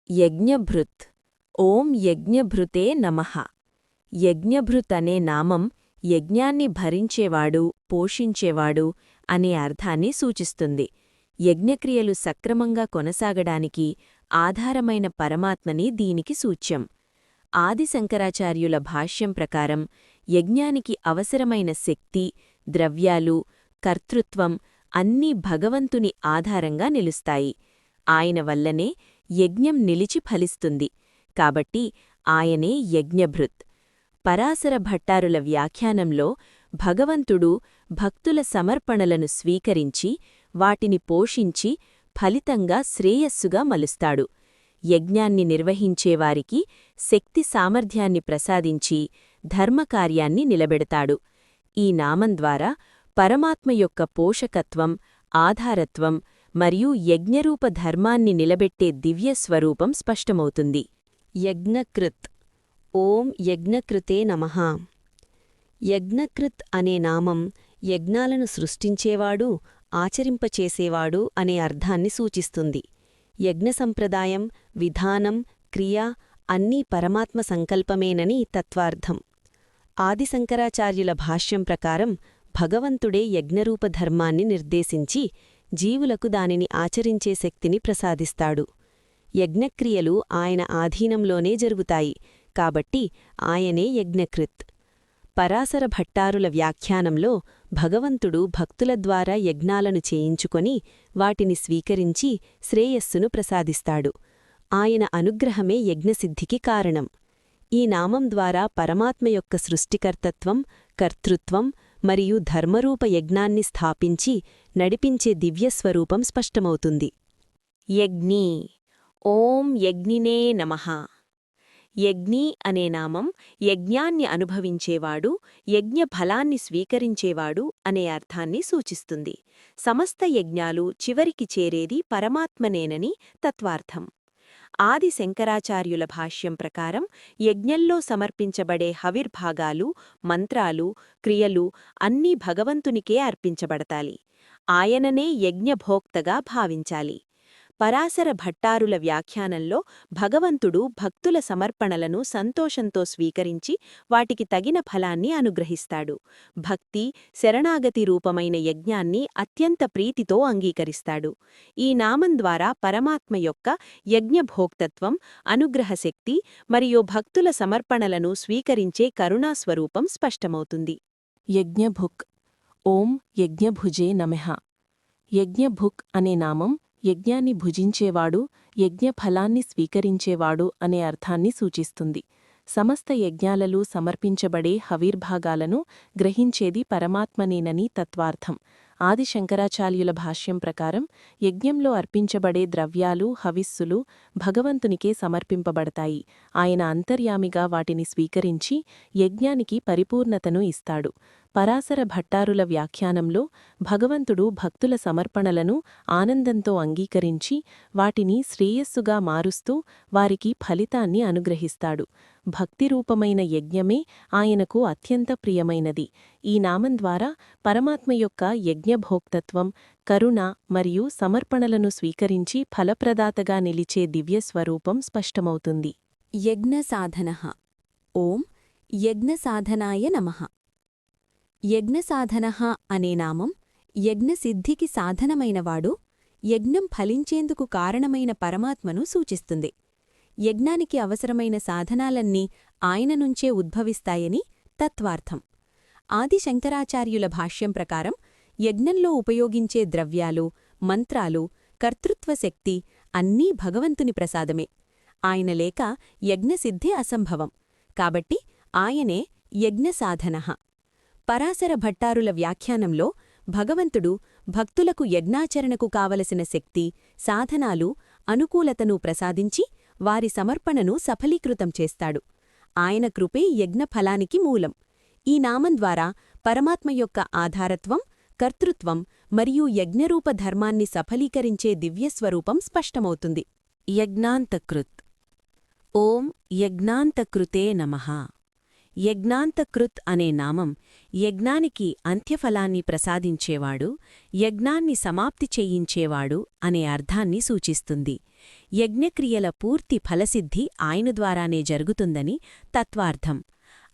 యజ్ఞభృత్. ఓం యజ్ఞభృతే నమః. యజ్ఞభృత్ అనే నామం యజ్ఞాన్ని భరించేవాడు, పోషించేవాడు అనే అర్థాన్ని సూచిస్తుంది. యజ్ఞక్రియలు సక్రమంగా కొనసాగడానికి ఆధారమైన పరమాత్మని దీనికి సూచ్యం. ఆదిశంకరాచార్యుల భాష్యం ప్రకారం యజ్ఞానికి అవసరమైన శక్తి, ద్రవ్యాలు, కర్తృత్వం అన్నీ భగవంతుని ఆధారంగా నిలుస్తాయి. ఆయన వల్లనే యజ్ఞం నిలిచి ఫలిస్తుంది. కాబట్టి ఆయనే యజ్ఞభృత్. పరాశర భట్టారుల వ్యాఖ్యానంలో భగవంతుడు భక్తుల సమర్పణలను స్వీకరించి వాటిని పోషించి ఫలితంగా శ్రేయస్సుగా మలుస్తాడు. యజ్ఞాన్ని నిర్వహించేవారికి శక్తి సామర్థ్యాన్ని ప్రసాదించి ధర్మకార్యాన్ని నిలబెడతాడు. ఈ నామం ద్వారా పరమాత్మ యొక్క పోషకత్వం, ఆధారత్వం మరియు యజ్ఞరూప ధర్మాన్ని నిలబెట్టే దివ్యస్వరూపం స్పష్టమవుతుంది. యజ్ఞకృత్. ఓం యజ్ఞకృతే నమః. యజ్ఞకృత్ అనే నామం యజ్ఞాలను సృష్టించేవాడు, ఆచరింపచేసేవాడు అనే అర్థాన్ని సూచిస్తుంది. యజ్ఞ సంప్రదాయం, విధానం, క్రియ అన్నీ పరమాత్మ సంకల్పమేనని తత్వార్థం. ఆదిశంకరాచార్యుల భాష్యం ప్రకారం భగవంతుడే యజ్ఞరూప ధర్మాన్ని నిర్దేశించి జీవులకు దానిని ఆచరించే శక్తిని ప్రసాదిస్తాడు. యజ్ఞక్రియలు ఆయన ఆధీనంలోనే జరుగుతాయి, కాబట్టి ఆయనే యజ్ఞకృత్. పరాశర భట్టారుల వ్యాఖ్యానంలో భగవంతుడు భక్తుల ద్వారా యజ్ఞాలను చేయించుకొని వాటిని స్వీకరించి శ్రేయస్సును ప్రసాదిస్తాడు. ఆయన అనుగ్రహమే యజ్ఞసిద్ధికి కారణం. ఈ నామం ద్వారా పరమాత్మ యొక్క సృష్టికర్తత్వం, కర్తృత్వం మరియు ధర్మరూప యజ్ఞాన్ని స్థాపించి నడిపించే దివ్యస్వరూపం స్పష్టమవుతుంది. యజ్ఞీ. ఓం యజ్ఞినే నమః. యజ్ఞీ అనే నామం యజ్ఞాన్ని అనుభవించేవాడు, యజ్ఞఫలాన్ని స్వీకరించేవాడు అనే అర్థాన్ని సూచిస్తుంది. సమస్త యజ్ఞాలు చివరికి చేరేది పరమాత్మనేనని తత్వార్థం. ఆది శంకరాచార్యుల భాష్యం ప్రకారం యజ్ఞంలో సమర్పించబడే హవిర్భాగాలు, మంత్రాలు, క్రియలు అన్నీ భగవంతునికే అర్పించబడతాయి. ఆయననే యజ్ఞభోక్తగా భావించాలి. పరాశర భట్టారుల వ్యాఖ్యానంలో భగవంతుడు భక్తుల సమర్పణలను సంతోషంతో స్వీకరించి వాటికి తగిన ఫలాన్ని అనుగ్రహిస్తాడు. భక్తి, శరణాగతి రూపమైన యజ్ఞాన్ని అత్యంత ప్రీతితో అంగీకరిస్తాడు. ఈ నామం ద్వారా పరమాత్మ యొక్క యజ్ఞభోక్తత్వం, అనుగ్రహశక్తి మరియు భక్తుల సమర్పణలను స్వీకరించే కరుణాస్వరూపం స్పష్టమవుతుంది. యజ్ఞభుక్. ఓం యజ్ఞభుజే నమః. యజ్ఞభుక్ అనే నామం యజ్ఞాన్ని భుజించేవాడు, యజ్ఞఫలాన్ని స్వీకరించేవాడు అనే అర్థాన్ని సూచిస్తుంది. సమస్త యజ్ఞాలలో సమర్పించబడే హవిర్భాగాలను గ్రహించేది పరమాత్మనేనని తత్వార్థం. ఆది శంకరాచార్యుల భాష్యం ప్రకారం యజ్ఞంలో అర్పించబడే ద్రవ్యాలు, హవిస్సులు భగవంతునికే సమర్పింపబడతాయి. ఆయన అంతర్యామిగా వాటిని స్వీకరించి యజ్ఞానికి పరిపూర్ణతను ఇస్తాడు. పరాశర భట్టారుల వ్యాఖ్యానంలో భగవంతుడు భక్తుల సమర్పణలను ఆనందంతో అంగీకరించి వాటిని శ్రేయస్సుగా మారుస్తూ వారికి ఫలితాన్ని అనుగ్రహిస్తాడు. భక్తిరూపమైన యజ్ఞమే ఆయనకు అత్యంత ప్రియమైనది. ఈ నామం ద్వారా పరమాత్మ యొక్క యజ్ఞభోక్తత్వం, కరుణ మరియు సమర్పణలను స్వీకరించి ఫలప్రదాతగా నిలిచే దివ్యస్వరూపం స్పష్టమవుతుంది. యజ్ఞసాధనః. ఓం యజ్ఞసాధనాయ నమః. యజ్ఞసాధనః అనే నామం యజ్ఞసిద్ధికి సాధనమైనవాడు, యజ్ఞం ఫలించేందుకు కారణమైన పరమాత్మను సూచిస్తుంది. యజ్ఞానికి అవసరమైన సాధనాలన్నీ ఆయన నుంచే ఉద్భవిస్తాయని తత్వార్థం. ఆది శంకరాచార్యుల భాష్యం ప్రకారం యజ్ఞంలో ఉపయోగించే ద్రవ్యాలు, మంత్రాలు, కర్తృత్వశక్తి అన్నీ భగవంతుని ప్రసాదమే. ఆయన లేక యజ్ఞసిద్ధి అసంభవం. కాబట్టి ఆయనే యజ్ఞసాధనః. పరాశర భట్టారుల వ్యాఖ్యానంలో భగవంతుడు భక్తులకు యజ్ఞాచరణకు కావలసిన శక్తి, సాధనాలు, అనుకూలతను ప్రసాదించి వారి సమర్పణను సఫలీకృతం చేస్తాడు. ఆయన కృపే యజ్ఞఫలానికి మూలం. ఈ నామం ద్వారా పరమాత్మ యొక్క ఆధారత్వం, కర్తృత్వం మరియు యజ్ఞరూప ధర్మాన్ని సఫలీకరించే దివ్యస్వరూపం స్పష్టమవుతుంది. యజ్ఞాంతకృత్. ఓం యజ్ఞాంతకృతే నమః. యజ్ఞాంతకృత్ అనే నామం యజ్ఞానికి అంత్యఫలాన్ని ప్రసాదించేవాడు, యజ్ఞాన్ని సమాప్తి చేయించేవాడు అనే అర్థాన్ని సూచిస్తుంది. యజ్ఞక్రియల పూర్తి ఫలసిద్ధి ఆయన ద్వారానే జరుగుతుందని తత్వార్థం.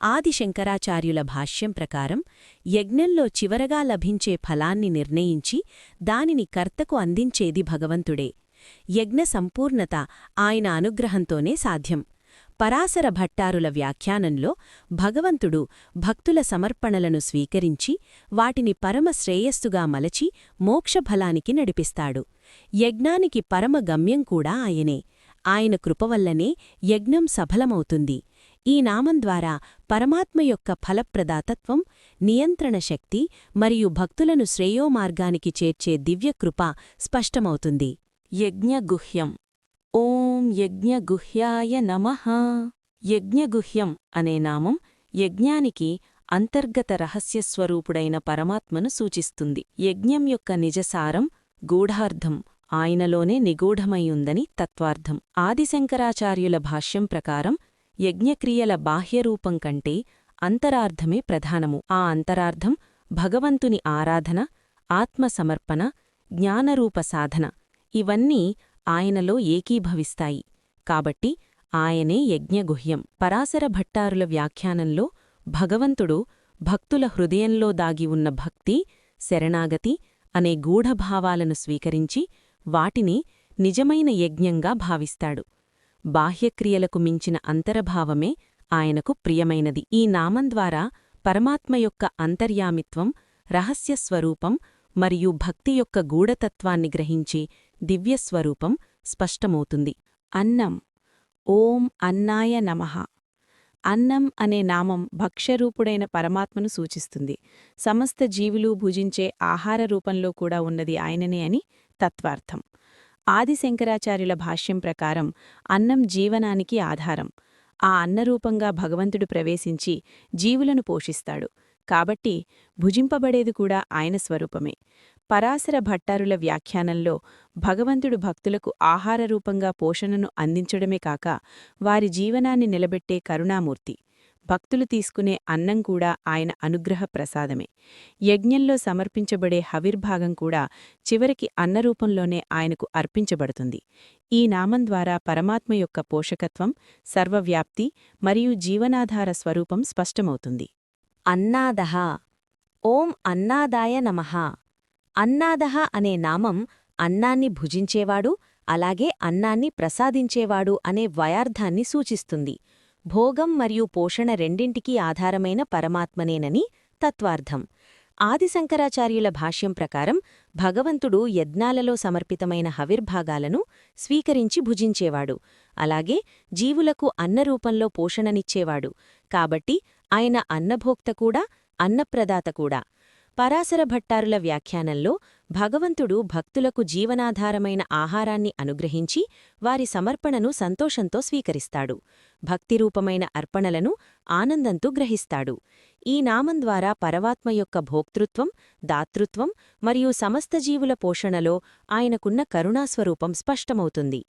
ఆది శంకరాచార్యుల భాష్యం ప్రకారం యజ్ఞంలో చివరగా లభించే ఫలాన్ని నిర్ణయించి దానిని కర్తకు అందించేది భగవంతుడే. యజ్ఞ సంపూర్ణత ఆయన అనుగ్రహంతోనే సాధ్యం. పరాశర భట్టారుల వ్యాఖ్యానంలో భగవంతుడు భక్తుల సమర్పణలను స్వీకరించి వాటిని పరమ శ్రేయస్సుగా మలచి మోక్షఫలానికి నడిపిస్తాడు. యజ్ఞానికి పరమ గమ్యం కూడా ఆయనే. ఆయన కృపవల్లనే యజ్ఞం సఫలమవుతుంది. ఈ నామం ద్వారా పరమాత్మ యొక్క ఫలప్రదాతత్వం, నియంత్రణ శక్తి మరియు భక్తులను శ్రేయోమార్గానికి చేర్చే దివ్యకృప స్పష్టమవుతుంది. యజ్ఞగుహ్యం. ఓం యజ్ఞగుహ్యాయ నమః. యజ్ఞగుహ్యం అనే నామం యజ్ఞానికి అంతర్గత రహస్యస్వరూపుడైన పరమాత్మను సూచిస్తుంది. యజ్ఞం యొక్క నిజసారం, గూఢార్థం ఆయనలోనే నిగూఢమయ్యుందని తత్వార్థం. ఆదిశంకరాచార్యుల భాష్యం ప్రకారం యజ్ఞక్రియల బాహ్యరూపం కంటే అంతరార్థమే ప్రధానము. ఆ అంతరార్థం భగవంతుని ఆరాధన, ఆత్మసమర్పణ, జ్ఞానరూప సాధన ఇవన్నీ ఆయనలో ఏకీభవిస్తాయి. కాబట్టి ఆయనే యజ్ఞగుహ్యం. పరాశర భట్టారుల వ్యాఖ్యానంలో భగవంతుడు భక్తుల హృదయంలో దాగి ఉన్న భక్తి, శరణాగతి అనే గూఢభావాలను స్వీకరించి వాటిని నిజమైన యజ్ఞంగా భావిస్తాడు. బాహ్యక్రియలకు మించిన అంతరభావమే ఆయనకు ప్రియమైనది. ఈ నామం ద్వారా పరమాత్మ యొక్క అంతర్యామిత్వం, రహస్యస్వరూపం మరియు భక్తి యొక్క గూఢతత్వాన్ని గ్రహించే దివ్యస్వరూపం స్పష్టమవుతుంది. అన్నం. ఓం అన్నాయ నమః. అన్నం అనే నామం భక్ష్యరూపుడైన పరమాత్మను సూచిస్తుంది. సమస్త జీవులు భుజించే ఆహార రూపంలో కూడా ఉన్నది ఆయననే అని తత్వార్థం. ఆదిశంకరాచార్యుల భాష్యం ప్రకారం అన్నం జీవనానికి ఆధారం. ఆ అన్నరూపంగా భగవంతుడు ప్రవేశించి జీవులను పోషిస్తాడు. కాబట్టి భుజింపబడేది కూడా ఆయన స్వరూపమే. పరాశర భట్టారుల వ్యాఖ్యానంలో భగవంతుడు భక్తులకు ఆహారరూపంగా పోషణను అందించడమే కాక వారి జీవనాన్ని నిలబెట్టే కరుణామూర్తి. భక్తులు తీసుకునే అన్నం కూడా ఆయన అనుగ్రహ ప్రసాదమే. యజ్ఞంలో సమర్పించబడే హవిర్భాగం కూడా చివరికి అన్నరూపంలోనే ఆయనకు అర్పించబడుతుంది. ఈ నామం ద్వారా పరమాత్మ యొక్క పోషకత్వం, సర్వవ్యాప్తి మరియు జీవనాధార స్వరూపం స్పష్టమవుతుంది. అన్నాదః. ఓం అన్నాదాయ నమః. అన్నాదః అనే నామం అన్నాన్ని భుజించేవాడు, అలాగే అన్నాన్ని ప్రసాదించేవాడు అనే వయార్థాన్ని సూచిస్తుంది. భోగం మరియు పోషణ రెండింటికీ ఆధారమైన పరమాత్మనేనని తత్వార్థం. ఆదిశంకరాచార్యుల భాష్యం ప్రకారం భగవంతుడు యజ్ఞాలలో సమర్పితమైన హవిర్భాగాలను స్వీకరించి భుజించేవాడు, అలాగే జీవులకు అన్నరూపంలో పోషణనిచ్చేవాడు. కాబట్టి ఆయన అన్నభోక్త కూడా, అన్నప్రదాత కూడా. పరాశర భట్టారుల వ్యాఖ్యానంలో భగవంతుడు భక్తులకు జీవనాధారమైన ఆహారాన్ని అనుగ్రహించి వారి సమర్పణను సంతోషంతో స్వీకరిస్తాడు. భక్తిరూపమైన అర్పణలను ఆనందంతో గ్రహిస్తాడు. ఈ నామం ద్వారా పరమాత్మ యొక్క భోక్తృత్వం, దాతృత్వం మరియు సమస్త జీవుల పోషణలో ఆయనకున్న కరుణాస్వరూపం స్పష్టమవుతుంది.